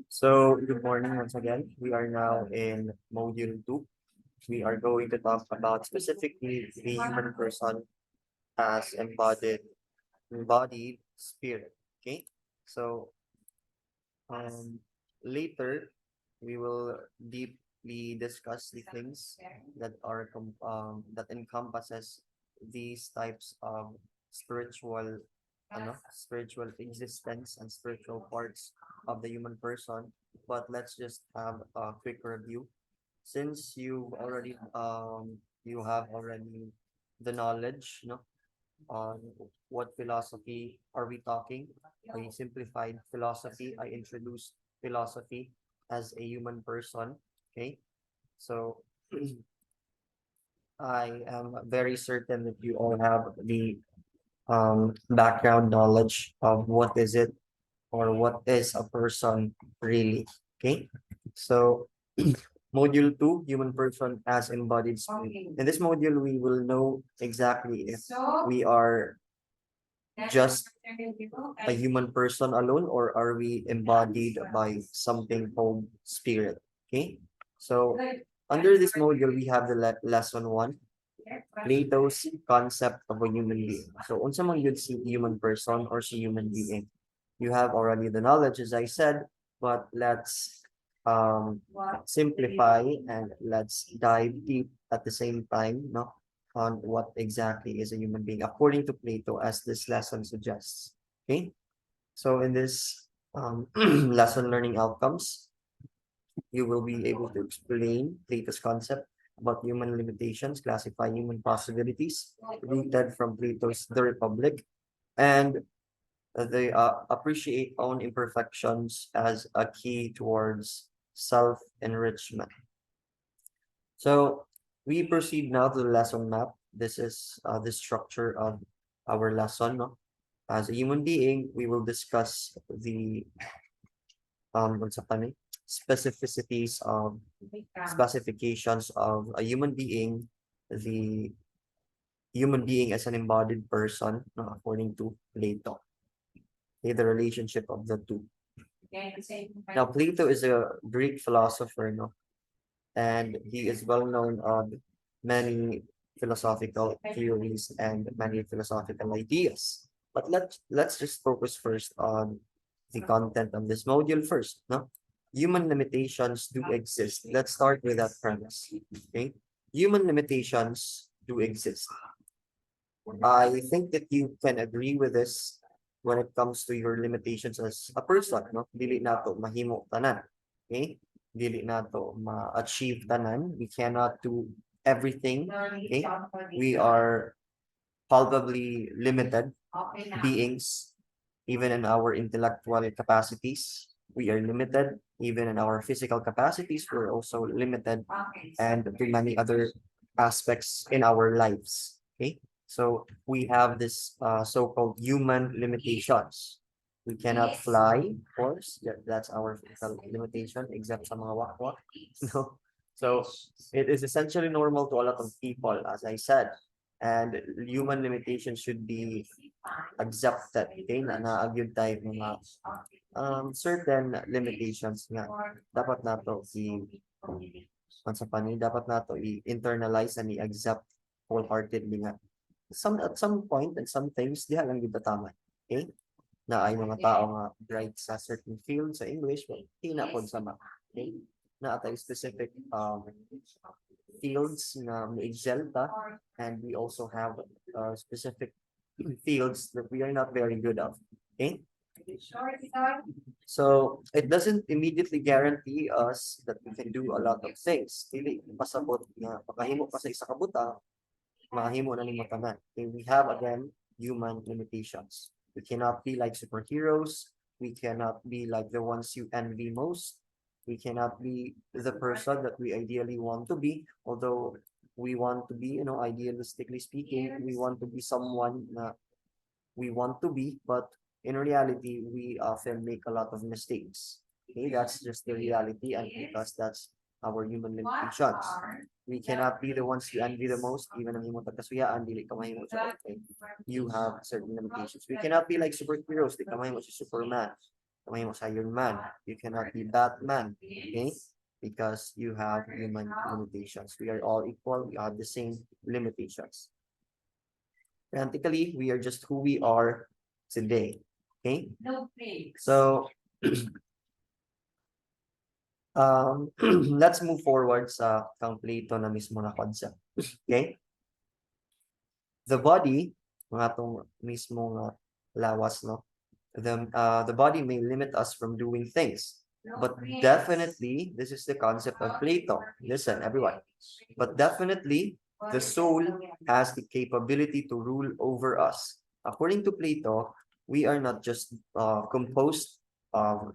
So, good morning once again. We are now in module 2. We are going to talk about specifically the human person as embodied spirit. Okay. So, um, later we will deeply discuss the things that are that encompasses these types of spiritual spiritual existence and spiritual parts of the human person. But let's just have a quick review. Since you have already the knowledge, on what philosophy are we talking. I simplified philosophy. I introduced philosophy as a human person. Okay, so I am very certain that you all have the background knowledge of what is it or what is a person really. Okay, so module 2, human person as embodied spirit. In this module, we will know exactly if we are just a human person alone or are we embodied by something called spirit. Okay, so under this module, we have the lesson 1, Plato's concept of a human being. So, unsa man yun si human person or si human being? You have already the knowledge, as I said, but let's simplify and let's dive deep at the same time, no, on what exactly is a human being according to Plato, as this lesson suggests. Okay, so in this lesson learning outcomes, you will be able to explain Plato's concept about human limitations, classify human possibilities rooted from Plato's The Republic, and they appreciate own imperfections as a key towards self-enrichment. So we proceed now to the lesson map. This is the structure of our lesson. No? As a human being, we will discuss the what's happening, specificities of specifications of a human being, the human being as an embodied person, no, according to Plato. Okay, the relationship of the two. Now, Plato is a Greek philosopher, no, and he is well known on many philosophical theories and many philosophical ideas. But let's just focus first on the content of this module first. No, human limitations do exist. Let's start with that premise. Okay, human limitations do exist. I think that you can agree with this when it comes to your limitations as a person, no? Dili nato mahimo tanan. Okay? Dili nato ma-achieve tanan. We cannot do everything. Okay? We are palpably limited beings, even in our intellectual capacities. We are limited, even in our physical capacities. We're also limited, and to many other aspects in our lives. Okay, so we have this so-called human limitations. We cannot fly, of course. That's our physical limitation, except sa mga wakwak. No, so it is essentially normal to a lot of people, as I said, and human limitations should be accepted. Okay, na naagyod tayo mga certain limitations nga dapat nato sa panin dapat nato i-internalize and i-accept wholeheartedly nga at some point and some things diha lang gid tama. Okay, na ay mga tao nga bright sa certain field sa English, but tina pod sa ma. Okay, na atay specific fields na may-excel ta, and we also have specific fields that we are not very good at. Okay, so it doesn't immediately guarantee us that we can do a lot of things. Dili pasabot nga makahimo pa sa isa ka buta, makahimo na nimo tanan. Okay, we have again human limitations. We cannot be like superheroes. We cannot be like the ones you envy most. We cannot be the person that we ideally want to be, although we want to be, idealistically speaking, we want to be someone na we want to be, but in reality, we often make a lot of mistakes. Okay, that's just the reality, and because that's our human limitations. We cannot be the ones you envy the most, even ang imong pagkasuyaan, dili ka mahimo siya okay. You have certain limitations. We cannot be like superheroes, di ka mahimo si Superman, kamay mo sa Iron Man. You cannot be Batman, okay? Because you have human limitations. We are all equal, we have the same limitations. Practically, we are just who we are today, okay? So, let's move forward sa kang Plato na mismo na concept. Okay? The body, mga itong mismo lawas, no? The body may limit us from doing things. But definitely, this is the concept of Plato. Listen, everyone. But definitely, the soul has the capability to rule over us. According to Plato, we are not just composed of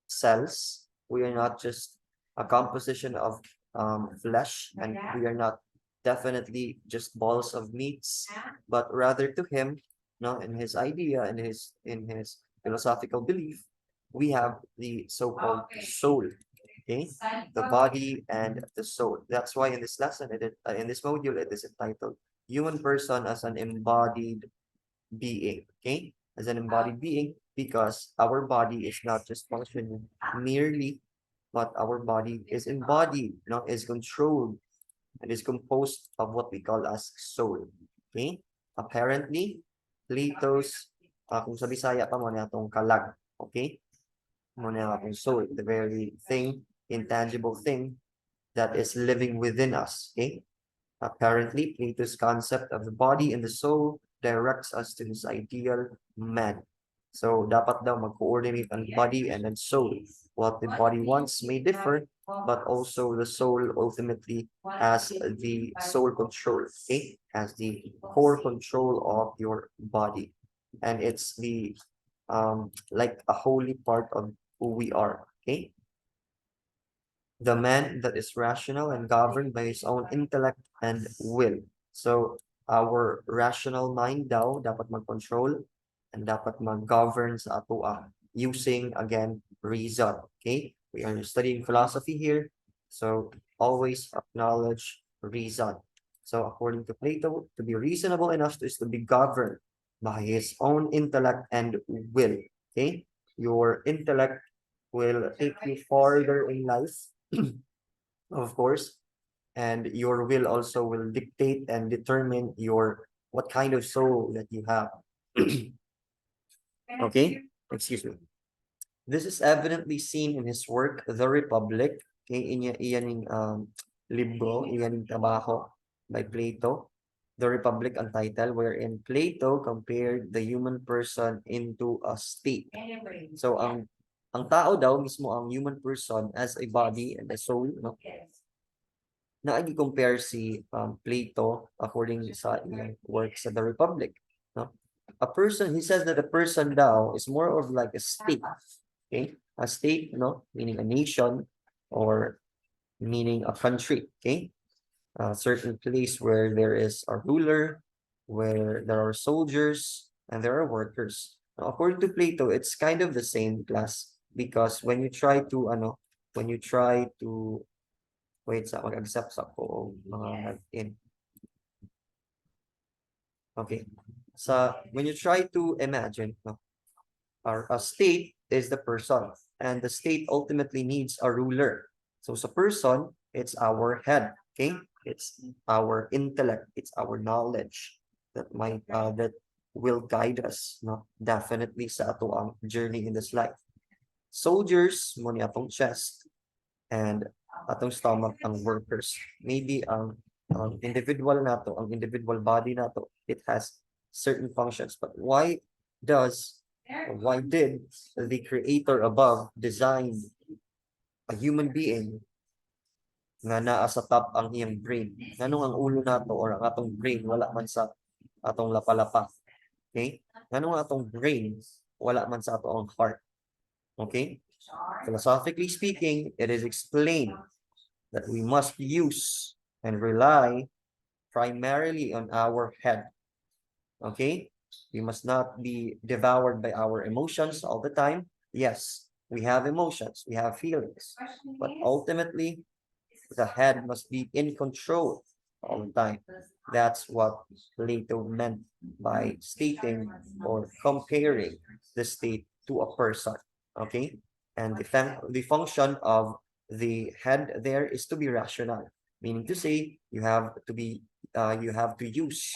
cells. We are not just a composition of flesh, and we are not definitely just balls of meats, but rather to him, no, in his idea, in his philosophical belief, we have the so-called soul. Okay, the body and the soul. That's why in this lesson, in this module, it is entitled "Human Person as an Embodied Being." Okay, as an embodied being, because our body is not just functioning merely, but our body is embodied, is controlled, and is composed of what we call as soul. Okay? Apparently, Plato's, kung sa Bisaya pa mo na itong kalag. Okay? Mo na itong soul, the very thing, intangible thing that is living within us. Okay? Apparently, Plato's concept of the body and the soul directs us to his ideal man. So, dapat daw mag-coordinate ang body and then soul. What the body wants may differ, but also the soul ultimately has the soul control, okay? Has the core control of your body. And it's the, like a holy part of who we are, okay? The man that is rational and governed by his own intellect and will. So, our rational mind daw dapat mag-control and dapat mag-govern sa ato using, again, reason. Okay? We are studying philosophy here, so always acknowledge reason. So, according to Plato, to be reasonable enough is to be governed by his own intellect and will. Okay? Your intellect will take you farther in life, of course, and your will also will dictate and determine what kind of soul that you have. Okay, excuse me. This is evidently seen in his work, The Republic. Okay, iyan libro, iyan trabaho by Plato. The Republic ang title, wherein Plato compared the human person into a state. So ang tao daw mismo ang human person as a body and a soul, no? Na i-compare si Plato according sa iyang work sa The Republic, no? A person, he says that a person daw is more of like a state, okay? A state, no, meaning a nation or meaning a country, okay? A certain place where there is a ruler, where there are soldiers, and there are workers. Now, according to Plato, it's kind of the same class because when you try to, wait sa mag-accept sa ko mga in. Okay. When you try to imagine, no, a state is the person, and the state ultimately needs a ruler. So sa person, it's our head, okay? It's our intellect, it's our knowledge that will guide us, no? Definitely sa ato ang journey in this life. Soldiers, mo ni atong chest, and atong stomach ang workers. Maybe ang individual nato, ang individual body nato, it has certain functions. But why did the creator above design a human being nga naa sa top ang iyang brain? Nganong ang ulo nato or ang atong brain wala man sa atong lapalapa? Okay? Nganong atong brain wala man sa atong heart? Okay? Philosophically speaking, it is explained that we must use and rely primarily on our head. Okay? We must not be devoured by our emotions all the time. Yes, we have emotions, we have feelings, but ultimately, the head must be in control all the time. That's what Plato meant by stating or comparing the state to a person. Okay, and the function of the head there is to be rational, meaning to say you have to use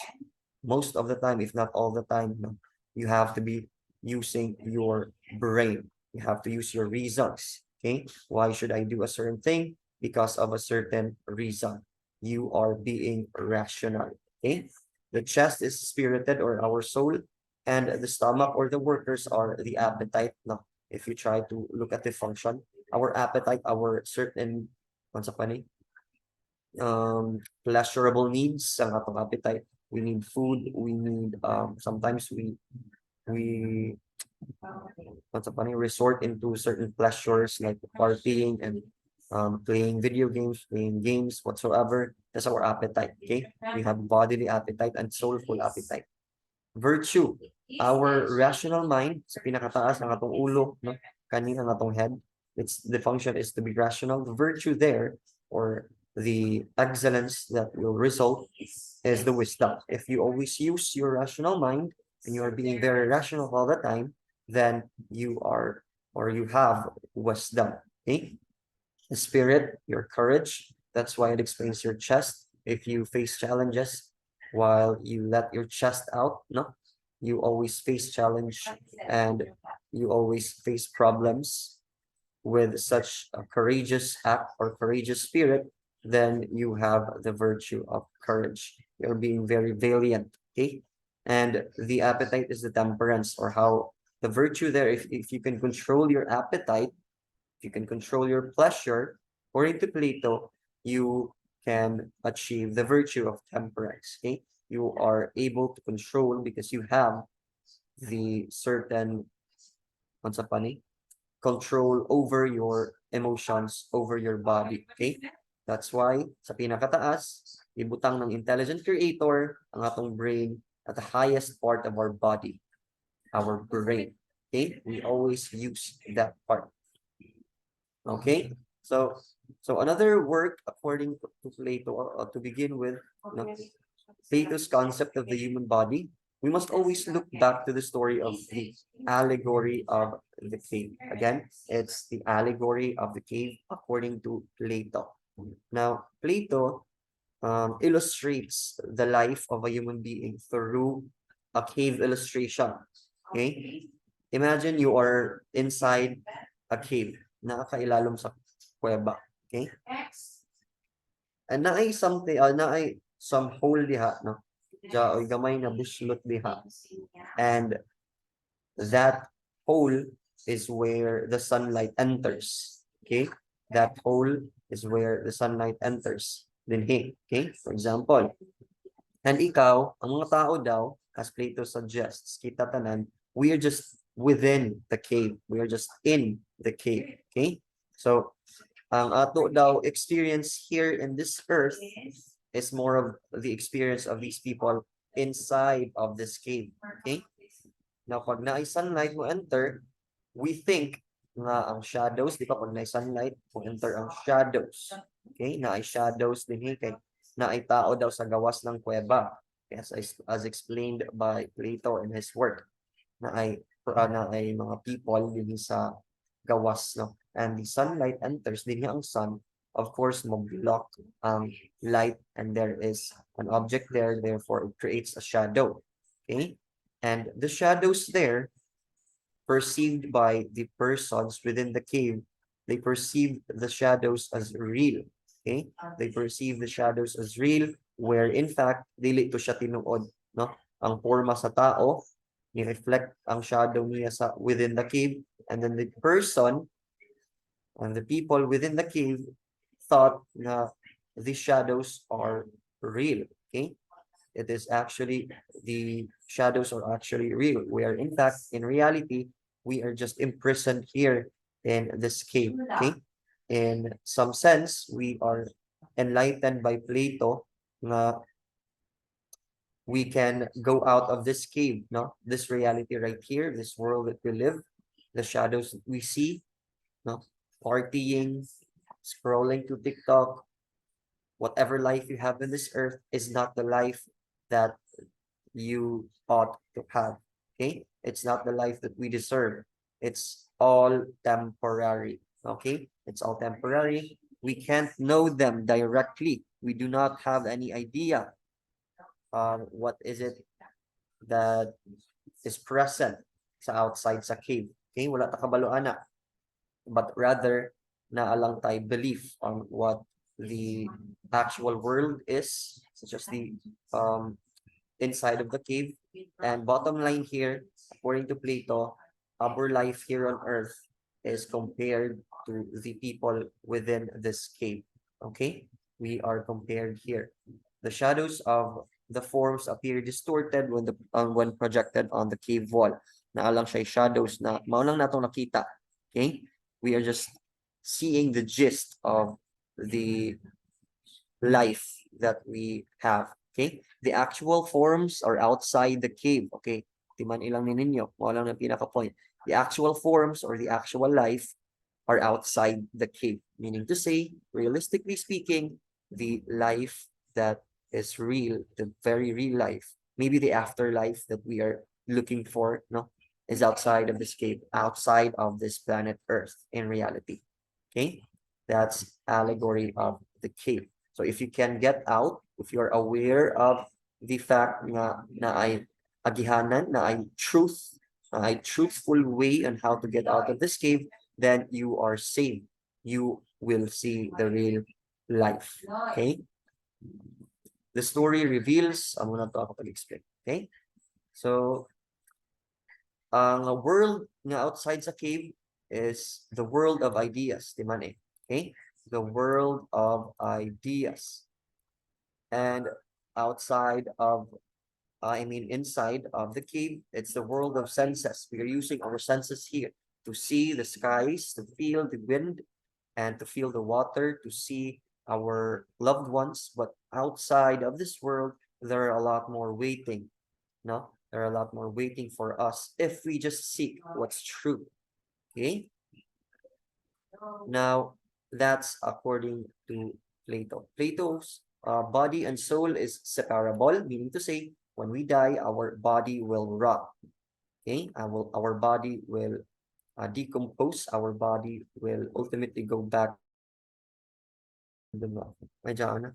most of the time, if not all the time, no, you have to be using your brain. You have to use your reasons. Okay, why should I do a certain thing? Because of a certain reason. You are being rational. Okay, the chest is spirited or our soul, and the stomach or the workers are the appetite. Now, if you try to look at the function, our appetite, our certain, what's up, pleasurable needs ang atong appetite. We need food, we need sometimes we what's up, resort into certain pleasures like partying and playing video games, playing games whatsoever. That's our appetite. Okay, we have bodily appetite and soulful appetite. Virtue, our rational mind sa pinakataas ng atong ulo, no, kanina ng atong head, it's the function is to be rational. The virtue there, or the excellence that will result, is the wisdom. If you always use your rational mind and you are being very rational all the time, then you are, or you have wisdom. Okay, the spirit, your courage, that's why it explains your chest. If you face challenges while you let your chest out, no, you always face challenge and you always face problems with such a courageous act or courageous spirit, then you have the virtue of courage. You're being very valiant. Okay, and the appetite is the temperance, or how the virtue there, if you can control your appetite, if you can control your pleasure, according to Plato, you can achieve the virtue of temperance. Okay, you are able to control because you have the certain, what's up, control over your emotions, over your body. Okay, that's why sa pinakataas, ibutang ng intelligent creator ang atong brain at the highest part of our body, our brain. Okay, we always use that part. Okay, so another work according to Plato, to begin with, no, Plato's concept of the human body, we must always look back to the story of the allegory of the cave. Again, it's the allegory of the cave according to Plato. Now, Plato illustrates the life of a human being through a cave illustration. Okay, imagine you are inside a cave, nakakailalom sa kuweba. Okay, and naay something, naay some hole diha, no, ja oy gamay na buslot diha, and that hole is where the sunlight enters. Okay, that hole is where the sunlight enters dinhi. Okay, for example, and ikaw, ang mga tao daw, as Plato suggests, kita tanan, we are just within the cave, we are just in the cave. Okay, so ang ato daw experience here in this earth is more of the experience of these people inside of this cave. Okay, now pag naay sunlight mo enter, we think nga ang shadows, di ba, pag naay sunlight mo enter ang shadows. Okay, naay shadows din kay naay tao daw sa gawas ng kuweba, as explained by Plato in his work, naay mga people din sa gawas, no, and the sunlight enters din ang sun, of course mag-block ang light, and there is an object there, therefore it creates a shadow. Okay, and the shadows there, perceived by the persons within the cave, they perceive the shadows as real. Okay, they perceive the shadows as real, where in fact dili to siya tinuod, no, ang forma sa tao ni-reflect ang shadow niya sa within the cave, and then the person and the people within the cave thought na the shadows are real. Okay, it is actually, the shadows are actually real, where in fact in reality we are just imprisoned here in this cave. Okay, in some sense we are enlightened by Plato na we can go out of this cave, no, this reality right here, this world that we live, the shadows that we see, no, partying, scrolling to TikTok, Whatever life you have in this earth is not the life that you ought to have. Okay? It's not the life that we deserve. It's all temporary. Okay? It's all temporary. We can't know them directly. We do not have any idea what is it that is present sa outside sa cave. Okay? Wala ta kabaluan na. But rather, naalang tayo belief on what the actual world is, such as the um, inside of the cave. And bottom line here, according to Plato, our life here on earth is compared to the people within this cave. Okay? We are compared here. The shadows of the forms appear distorted when projected on the cave wall. Naalang siya shadows na mao lang natong nakita. Okay? We are just seeing the gist of the life that we have. Okay? The actual forms are outside the cave. Okay? Timan ilang ni ninyo. Wala na pinaka-point. The actual forms or the actual life are outside the cave. Meaning to say, realistically speaking, the life that is real, the very real life, maybe the afterlife that we are looking for, no, is outside of this cave, outside of this planet Earth in reality. Okay? That's allegory of the cave. So if you can get out, if you're aware of the fact na ay agihanan, na ay truth, na ay truthful way on how to get out of this cave, then you are saved. You will see the real life. Okay? The story reveals, I'm gonna talk about explain. Okay? So, ang world nga outside sa cave is the world of ideas, di man eh. Okay? The world of ideas. And outside of, inside of the cave, it's the world of senses. We are using our senses here to see the skies, to feel the wind, and to feel the water, to see our loved ones. But outside of this world, there are a lot more waiting. No, there are a lot more waiting for us if we just seek what's true. Okay. Now, that's according to Plato. Plato's body and soul is separable, meaning to say, when we die, our body will rot. Okay, our body will decompose. Our body will ultimately go back. Medyo ano?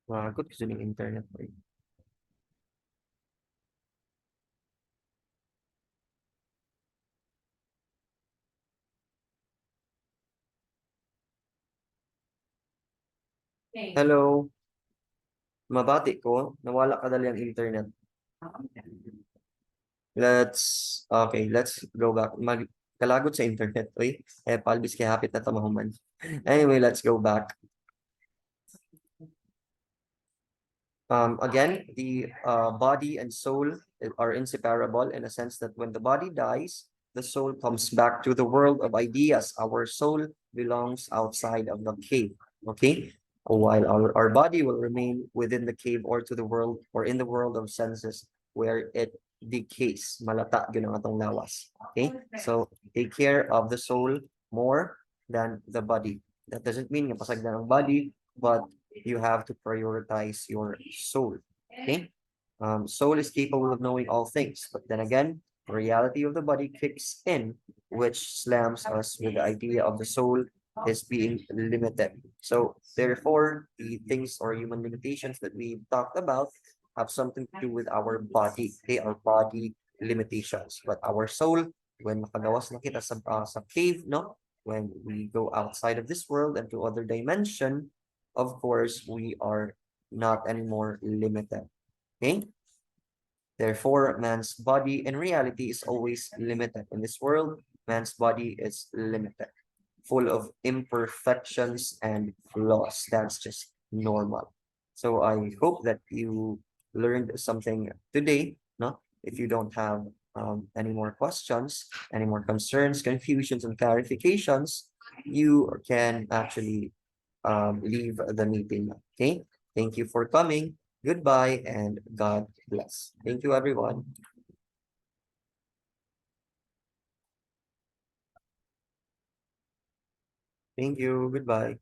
Good kasi yung internet. Hello, mabati ko. Nawala ka dali ang internet. Let's go back. Kalagot sa internet. Uy, palbis kay hapit na tamahuman. Anyway, let's go back. Again, the body and soul are inseparable in a sense that when the body dies, the soul comes back to the world of ideas. Our soul belongs outside of the cave. Okay? While our body will remain within the cave or to the world or in the world of senses where it decays. Malata ginang atong lawas. Okay? So take care of the soul more than the body. That doesn't mean nga pasagdan ang body, but you have to prioritize your soul. Okay? Soul is capable of knowing all things, but then again, the reality of the body kicks in, which slams us with the idea of the soul is being limited. So therefore, the things or human limitations that we talked about have something to do with our body. Okay, our body limitations. But our soul, when makagawas na kita sa cave, no? When we go outside of this world and to other dimension, of course, we are not anymore limited. Okay? Therefore, man's body in reality is always limited. In this world, man's body is limited, full of imperfections and flaws. That's just normal. So I hope that you learned something today, no? If you don't have any more questions, any more concerns, confusions, and clarifications, you can actually leave the meeting. Okay. Thank you for coming. Goodbye and God bless. Thank you, everyone. Thank you. Goodbye.